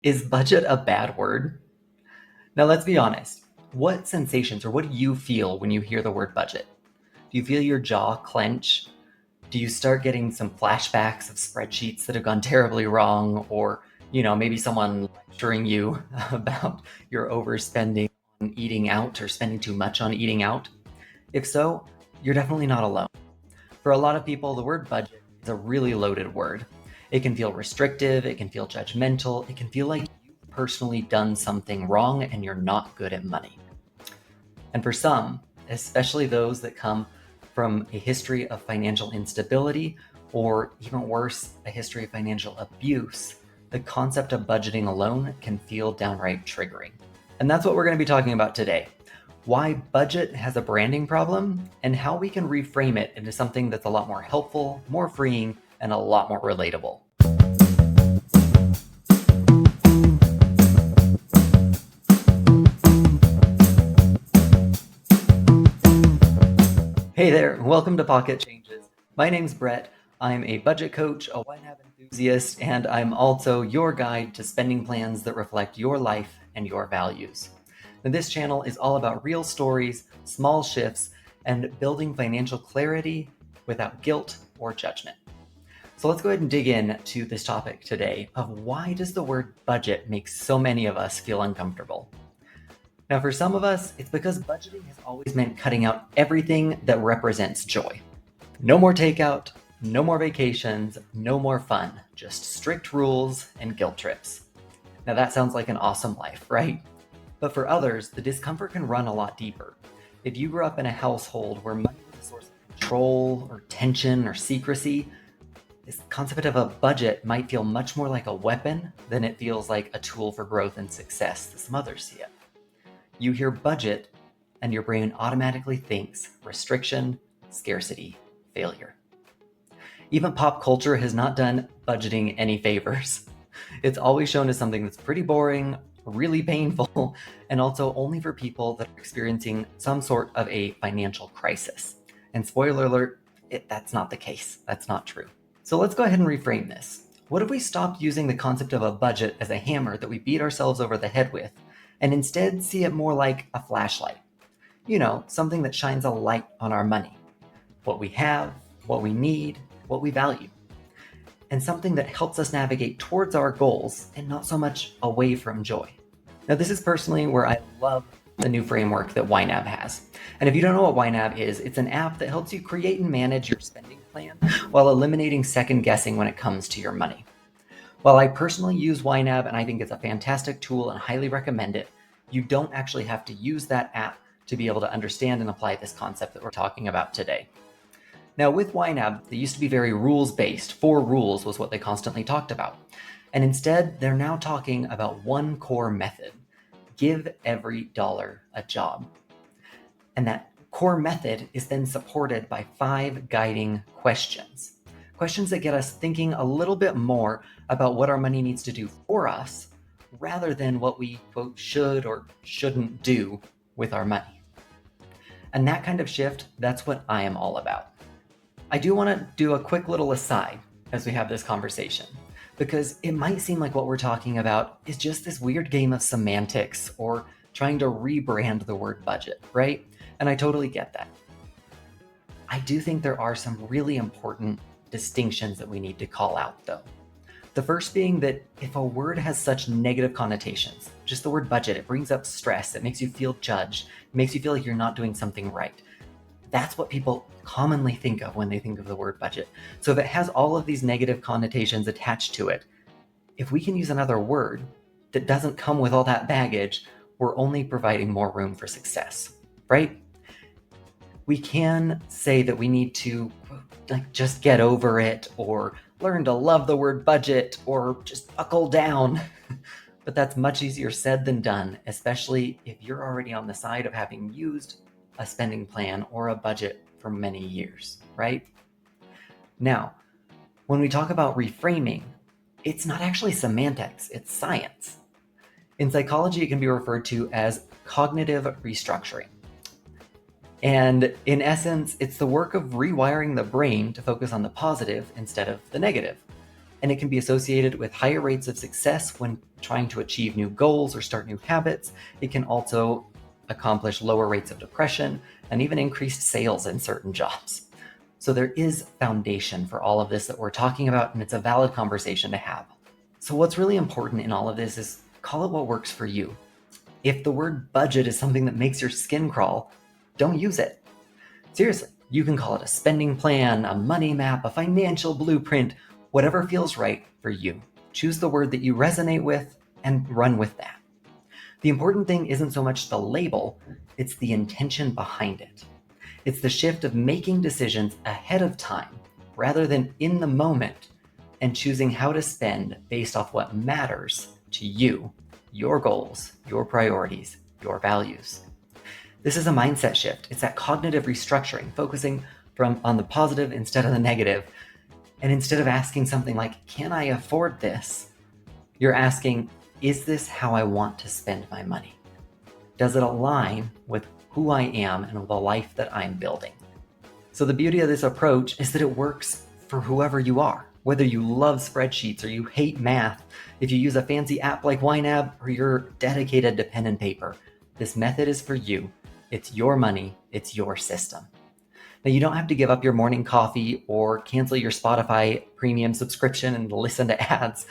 Is budget a bad word? Now, let's be honest. What sensations or what do you feel when you hear the word budget? Do you feel your jaw clench? Do you start getting some flashbacks of spreadsheets that have gone terribly wrong? Or, maybe someone lecturing you about your overspending on eating out or spending too much on eating out? If so, you're definitely not alone. For a lot of people, the word budget is a really loaded word. It can feel restrictive, it can feel judgmental, it can feel like you've personally done something wrong and you're not good at money. And for some, especially those that come from a history of financial instability, or even worse, a history of financial abuse, the concept of budgeting alone can feel downright triggering. And that's what we're going to be talking about today. Why budget has a branding problem, and how we can reframe it into something that's a lot more helpful, more freeing, and a lot more relatable. Hey there, welcome to Pocket Changes. My name's Brett. I'm a budget coach, a YNAB enthusiast, and I'm also your guide to spending plans that reflect your life and your values. Now, this channel is all about real stories, small shifts, and building financial clarity without guilt or judgment. So let's go ahead and dig into this topic today of why does the word budget make so many of us feel uncomfortable? Now, for some of us, it's because budgeting has always meant cutting out everything that represents joy. No more takeout, no more vacations, no more fun, just strict rules and guilt trips. Now, that sounds like an awesome life, right? But for others, the discomfort can run a lot deeper. If you grew up in a household where money was a source of control or tension or secrecy, this concept of a budget might feel much more like a weapon than it feels like a tool for growth and success as some others see it. You hear budget, and your brain automatically thinks restriction, scarcity, failure. Even pop culture has not done budgeting any favors. It's always shown as something that's pretty boring, really painful, and also only for people that are experiencing some sort of a financial crisis. And spoiler alert, that's not the case. That's not true. So let's go ahead and reframe this. What if we stopped using the concept of a budget as a hammer that we beat ourselves over the head with, and instead see it more like a flashlight? Something that shines a light on our money, what we have, what we need, what we value, and something that helps us navigate towards our goals and not so much away from joy. Now, this is personally where I love the new framework that YNAB has. And if you don't know what YNAB is, it's an app that helps you create and manage your spending plan while eliminating second guessing when it comes to your money. While I personally use YNAB and I think it's a fantastic tool and highly recommend it, you don't actually have to use that app to be able to understand and apply this concept that we're talking about today. Now, with YNAB, they used to be very rules-based. 4 rules was what they constantly talked about. And instead, they're now talking about one core method: give every dollar a job. And that core method is then supported by 5 guiding questions. Questions that get us thinking a little bit more about what our money needs to do for us, rather than what we, quote, should or shouldn't do with our money. And that kind of shift, that's what I am all about. I do want to do a quick little aside as we have this conversation, because it might seem like what we're talking about is just this weird game of semantics or trying to rebrand the word budget, right? And I totally get that. I do think there are some really important distinctions that we need to call out, though. The first being that if a word has such negative connotations, just the word budget, it brings up stress, it makes you feel judged, it makes you feel like you're not doing something right. That's what people commonly think of when they think of the word budget. So if it has all of these negative connotations attached to it, if we can use another word that doesn't come with all that baggage, we're only providing more room for success, right? We can say that we need to just get over it, or learn to love the word budget, or just buckle down. But that's much easier said than done, especially if you're already on the side of having used a spending plan or a budget for many years, right? Now, when we talk about reframing, it's not actually semantics, it's science. In psychology, it can be referred to as cognitive restructuring. And in essence, it's the work of rewiring the brain to focus on the positive instead of the negative. and it can be associated with higher rates of success when trying to achieve new goals or start new habits. It can also accomplish lower rates of depression and even increased sales in certain jobs. So there is foundation for all of this that we're talking about, and it's a valid conversation to have. So what's really important in all of this is call it what works for you. If the word budget is something that makes your skin crawl, don't use it. Seriously, you can call it a spending plan, a money map, a financial blueprint, whatever feels right for you. Choose the word that you resonate with and run with that. The important thing isn't so much the label, it's the intention behind it. It's the shift of making decisions ahead of time rather than in the moment, and choosing how to spend based off what matters to you, your goals, your priorities, your values. This is a mindset shift. It's that cognitive restructuring, focusing on the positive instead of the negative. And instead of asking something like, can I afford this? You're asking, is this how I want to spend my money? Does it align with who I am and the life that I'm building? So the beauty of this approach is that it works for whoever you are. Whether you love spreadsheets or you hate math, if you use a fancy app like YNAB or you're dedicated to pen and paper, this method is for you. It's your money, it's your system. Now, you don't have to give up your morning coffee or cancel your Spotify premium subscription and listen to ads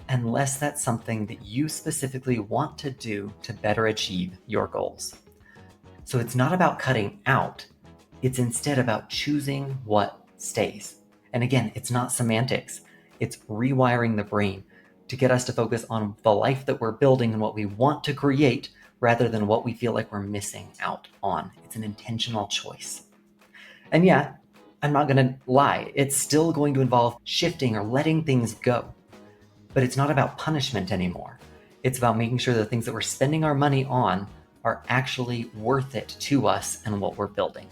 unless that's something that you specifically want to do to better achieve your goals. So it's not about cutting out, it's instead about choosing what stays. And again, it's not semantics, it's rewiring the brain to get us to focus on the life that we're building and what we want to create rather than what we feel like we're missing out on. It's an intentional choice. And yeah, I'm not gonna lie, it's still going to involve shifting or letting things go. But it's not about punishment anymore. It's about making sure the things that we're spending our money on are actually worth it to us and what we're building.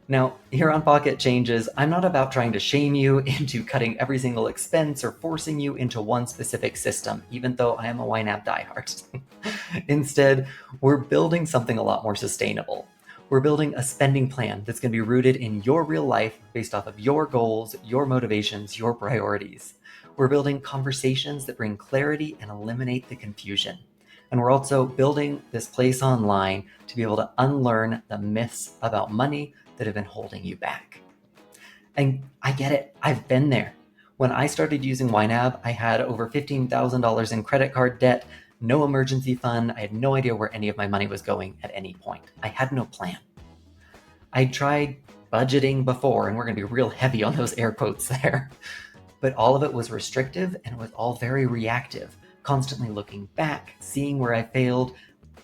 Now, here on Pocket Changes, I'm not about trying to shame you into cutting every single expense or forcing you into one specific system, even though I am a YNAB diehard. Instead, we're building something a lot more sustainable. We're building a spending plan that's going to be rooted in your real life based off of your goals, your motivations, your priorities. We're building conversations that bring clarity and eliminate the confusion. And we're also building this place online to be able to unlearn the myths about money that have been holding you back. And I get it. I've been there. When I started using YNAB, I had over $15,000 in credit card debt, no emergency fund. I had no idea where any of my money was going at any point. I had no plan. I tried budgeting before, and we're going to be real heavy on those air quotes there. But all of it was restrictive and it was all very reactive, constantly looking back, seeing where I failed,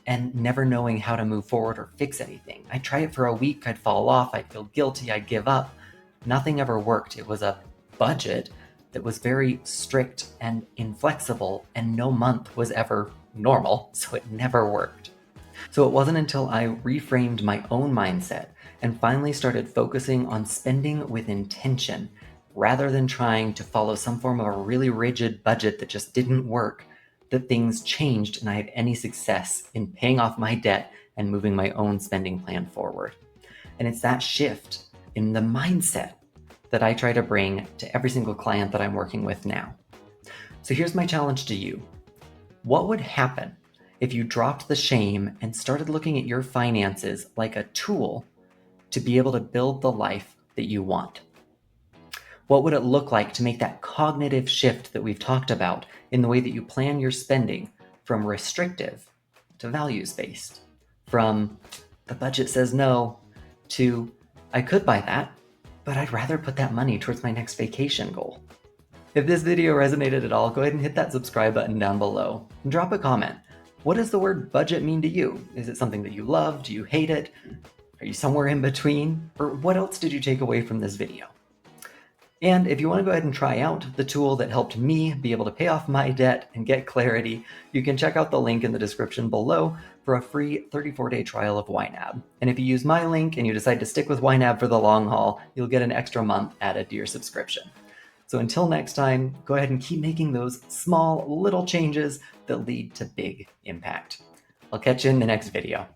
and never knowing how to move forward or fix anything. I'd try it for a week, I'd fall off, I'd feel guilty, I'd give up. Nothing ever worked. It was a budget that was very strict and inflexible, and no month was ever normal, so it never worked. So it wasn't until I reframed my own mindset and finally started focusing on spending with intention rather than trying to follow some form of a really rigid budget that just didn't work, that things changed and I had any success in paying off my debt and moving my own spending plan forward. And it's that shift in the mindset that I try to bring to every single client that I'm working with now. So here's my challenge to you. What would happen if you dropped the shame and started looking at your finances like a tool to be able to build the life that you want? What would it look like to make that cognitive shift that we've talked about in the way that you plan your spending from restrictive to values-based, from the budget says no to I could buy that, but I'd rather put that money towards my next vacation goal? If this video resonated at all, go ahead and hit that subscribe button down below and drop a comment. What does the word budget mean to you? Is it something that you love? Do you hate it? Are you somewhere in between? Or what else did you take away from this video? And if you want to go ahead and try out the tool that helped me be able to pay off my debt and get clarity, you can check out the link in the description below for a free 34-day trial of YNAB. And if you use my link and you decide to stick with YNAB for the long haul, you'll get an extra month added to your subscription. So until next time, go ahead and keep making those small little changes that lead to big impact. I'll catch you in the next video.